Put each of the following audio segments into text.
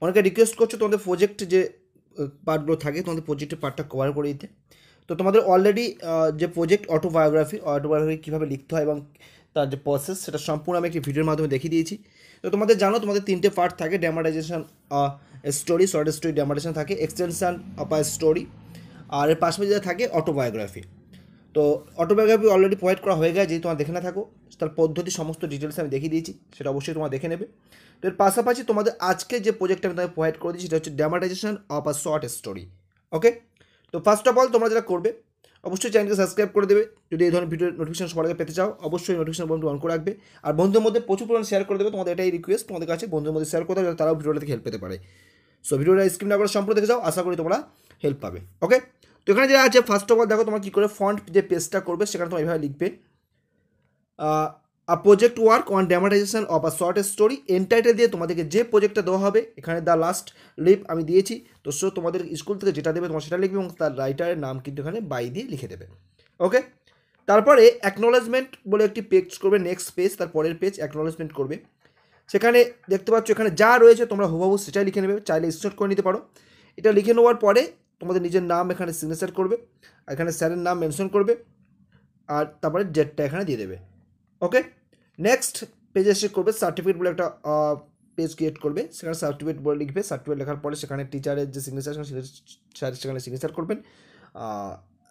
অনেকে রিকোয়েস্ট করছো তোমাদের প্রজেক্ট যে পার্টগুলো থাকে তোমাদের প্রজেক্টের পার্টটা কভার করে দিতে। তো তোমাদের অলরেডি যে প্রজেক্ট অটোবায়োগ্রাফি কীভাবে লিখতে হয় এবং তার যে প্রসেস সেটা সম্পূর্ণ আমি একটি ভিডিওর মাধ্যমে দেখিয়ে দিয়েছি। তো তোমাদের জানো তোমাদের 3টে পার্ট থাকে, dramatisation, story, short story dramatisation থাকে, এক্সটেনশন অফ আ স্টোরি, আর এর পাশাপাশি যেটা থাকে অটোবায়োগ্রাফি। তো অটোবায়োগ্রাফি অলরেডি প্রোভাইড করা হয়ে গেছে, যদি তোমরা দেখে না থাকো তার পদ্ধতি সমস্ত ডিটেলস আমি দেখিয়ে দিয়েছি, সেটা অবশ্যই তোমরা দেখে নেবে। তো এর পাশাপাশি তোমাদের আজকে যে প্রজেক্ট আমি তোমাদের প্রোভাইড করে দিচ্ছি সেটা হচ্ছে dramatisation of a short story. ওকে, তো ফার্স্ট অফ অল তোমরা যেটা করবে অবশ্যই চ্যানেলকে সাবস্ক্রাইব করে দেবে। যদি এই ধরনের ভিডিওর নোটিফিকেশন সবার আগে পেতে চাও অবশ্যই নোটিফিকেশন বন্ধু অন করে রাখবে, আর বন্ধুদের মধ্যে প্রচুর পরিমাণে শেয়ার করে দেবে। তোমাদের এটাই রিকোয়েস্ট, তোমাদের কাছে বন্ধুদের মধ্যে শেয়ার করতে হবে যাতে তারাও ভিডিওটা থেকে হেল্প পেতে পারে। সো ভিডিওটা স্ক্রিন না করে সম্পূর্ণ দেখে যাও, আশা করি তোমরা হেল্প পাবে। ওকে, তো এখানে যেটা আছে ফার্স্ট অফ অল দেখো তোমরা কী করে ফন্ট যে পেজটা করবে সেখানে তোমরা এইভাবে লিখবে a project work on dramatization of a short story. An title দিয়ে তোমাদেরকে যে প্রজেক্টটা দেওয়া হবে, এখানে দ্য লাস্ট লিপ আমি দিয়েছি। তো সো তোমাদের স্কুল থেকে যেটা দেবে তোমরা সেটা লিখবে এবং তার রাইটারের নাম কিন্তু এখানে বাই দিয়ে লিখে দেবে। ওকে, তারপরে অ্যাকনোলেজমেন্ট বলে একটি পেজ করবে, নেক্সট পেজ তার পরের পেজ অ্যাকনোলেজমেন্ট করবে। সেখানে দেখতে পাচ্ছ এখানে যা রয়েছে তোমরা হুবহু সেটাই লিখে নেবে, চাইলে স্ক্রিনশট করে নিতে পারো। এটা লিখে নেওয়ার পরে তোমাদের নিজের নাম এখানে সিগনেচার করবে, এখানে স্যারের নাম মেনশন করবে, আর তারপরে ডেটটা এখানে দিয়ে দেবে। ওকে, নেক্সট পেজে এসে করবে সার্টিফিকেট বলে একটা পেজ ক্রিয়েট করবে, সেখানে সার্টিফিকেট বলে লিখবে। সার্টিফিকেট লেখার পরে সেখানে টিচারের যে সিগনেচার সেখানে সিগনেচার করবেন।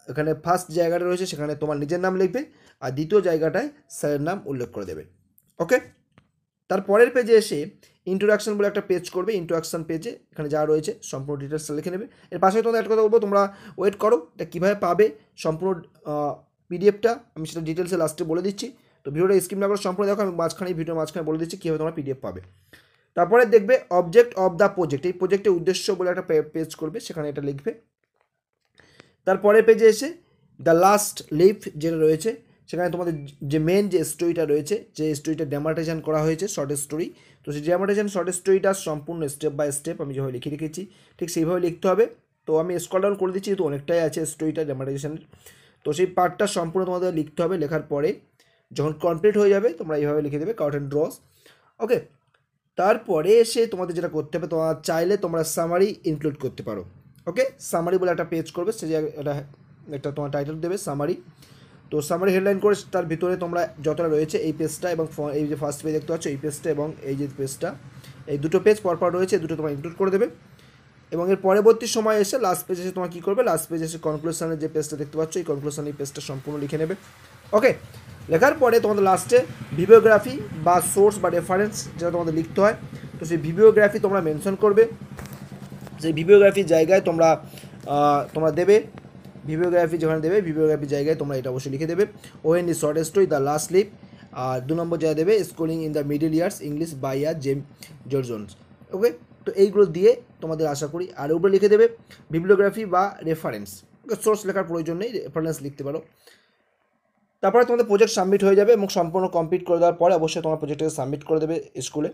এখানে ফার্স্ট জায়গাটা রয়েছে সেখানে তোমার নিজের নাম লিখবে, আর দ্বিতীয় জায়গাটায় স্যারের নাম উল্লেখ করে দেবে। ওকে, তারপরের পেজে এসে ইন্ট্রোডাকশন বলে একটা পেজ করবে। ইন্ট্রোডাকশন পেজে এখানে যা রয়েছে সম্পূর্ণ ডিটেলস লিখে নেবে। এর পাশে তোমাদের একটা কথা বলবো, তোমরা ওয়েট করো এটা কীভাবে পাবে সম্পূর্ণ পিডিএফটা আমি সেটা ডিটেলসে লাস্টে বলে দিচ্ছি। তো ভিডিওটা স্ক্রিন না করে সম্পূর্ণ দেখো, আমি ভিডিওর মাঝখানে বলে দিচ্ছি কীভাবে তোমরা পিডিএফ পাবে। তারপরে দেখবে অবজেক্ট অফ দ্য প্রজেক্ট, এই প্রজেক্টের উদ্দেশ্য বলে একটা পেজ করবে, সেখানে এটা লিখবে। তারপরে পেজে এসে দ্য লাস্ট লিফ যেটা রয়েছে সেখানে তোমাদের যে মেন যে স্টোরিটা রয়েছে, যে স্টোরিটা ড্রামাটাইজেশন করা হয়েছে শর্ট স্টোরি, তো সেই ড্রামাটাইজেশন শর্ট স্টোরিটা সম্পূর্ণ স্টেপ বাই স্টেপ আমি যেভাবে লিখে রেখেছি ঠিক সেইভাবে লিখতে হবে। তো আমি স্ক্রল ডাউন করে দিচ্ছি, যেহেতু অনেকটাই আছে স্টোরিটা ড্রামাটাইজেশনের, তো সেই পার্টটা সম্পূর্ণ তোমাদের লিখতে হবে। লেখার পরে যখন কমপ্লিট হয়ে যাবে তোমরা এইভাবে লিখে দেবে কাট অ্যান্ড ড্রস। ওকে, তারপরে এসে তোমাদের যেটা করতে হবে, তোমার চাইলে তোমরা সামারি ইনক্লুড করতে পারো। ওকে, সামারি বলে একটা পেজ করবে, সে একটা তোমার টাইটেল দেবে সামারি। তো সামারি হেডলাইন করে তার ভিতরে তোমরা যতটা রয়েছে এই পেজটা এবং এই যে ফার্স্ট পেজ দেখতে পাচ্ছ এই পেজটা এবং এই যে পেজটা, এই দুটো পেজ পরপর রয়েছে, দুটো তোমরা ইনক্লুড করে দেবে। এবং এর পরবর্তী সময় এসে লাস্ট পেজে এসে তোমার কী করবে, লাস্ট পেজে এসে কনক্লুশনের যে পেজটা দেখতে পাচ্ছ এই কনক্লুশনের পেজটা সম্পূর্ণ লিখে নেবে। ওকে, লেখার পরে তোমাদের লাস্টে ভিডিওগ্রাফি বা সোর্স বা রেফারেন্স যেটা তোমাদের লিখতে হয়, তো সেই ভিডিওগ্রাফি তোমরা মেনশন করবে। সেই ভিডিওগ্রাফির জায়গায় তোমরা দেবে ভিডিওগ্রাফি, যেখানে দেবে ভিডিওগ্রাফি জায়গায় তোমরা এটা অবশ্যই লিখে দেবে when the short story the last leap. আর 2 নম্বর জায়গায় দেবে schooling in the middle years English by Jem Georgens. Okay, তো এইগুলো দিয়ে তোমাদের আশা করি, আর উপরে লিখে দেবে ভিডিওগ্রাফি বা রেফারেন্স। সোর্স লেখার প্রয়োজন নেই, রেফারেন্স লিখতে পারো। তারপরে তোমাদের প্রজেক্ট সাবমিট হয়ে যাবে এবং সম্পূর্ণ কমপ্লিট করে দেওয়ার পরে অবশ্যই তোমার প্রজেক্টটাকে সাবমিট করে দেবে স্কুলে।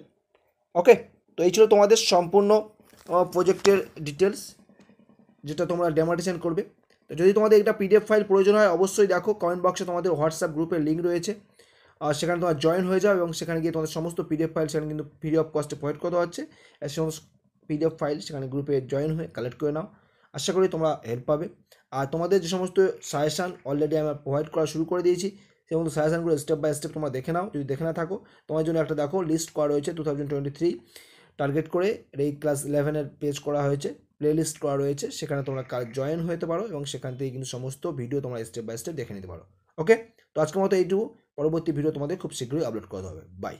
ওকে, তো এই ছিল তোমাদের সম্পূর্ণ প্রজেক্টের ডিটেলস যেটা তোমরা ড্রামাটাইজেশন করবে। তো যদি তোমাদের একটা পিডিএফ ফাইল প্রয়োজন হয় অবশ্যই দেখো কমেন্ট বক্সে তোমাদের হোয়াটসঅ্যাপ গ্রুপের লিঙ্ক রয়েছে, আর সেখানে তোমার জয়েন হয়ে যাও এবং সেখানে গিয়ে তোমাদের সমস্ত পিডিএফ ফাইল সেখানে কিন্তু ফ্রি অফ কস্টে প্রোভাইড করা হচ্ছে। এই সমস্ত পিডিএফ ফাইল সেখানে গ্রুপে জয়েন হয়ে কালেক্ট করে নাও, আশা করি তোমরা হেল্প পাবে। আর তোমাদের যে সমস্ত সাজেশান অলরেডি আমি প্রোভাইড করা শুরু করে দিয়েছি, সেই সমস্ত সাজেশানগুলো স্টেপ বাই স্টেপ তোমরা দেখে নাও। যদি দেখে না থাকো তোমার জন্য একটা দেখো লিস্ট করা রয়েছে 2023 টার্গেট করে, এই ক্লাস 11-এর পেজ করা হয়েছে, প্লেলিস্ট করা রয়েছে, সেখানে তোমরা জয়েন হতে পারো এবং সেখান থেকে কিন্তু সমস্ত ভিডিও তোমরা স্টেপ বাই স্টেপ দেখে নিতে পারো। ওকে, তো আজকের মতো এইটুকু, পরবর্তী ভিডিও তোমাদের খুব শীঘ্রই আপলোড করা হবে। বাই।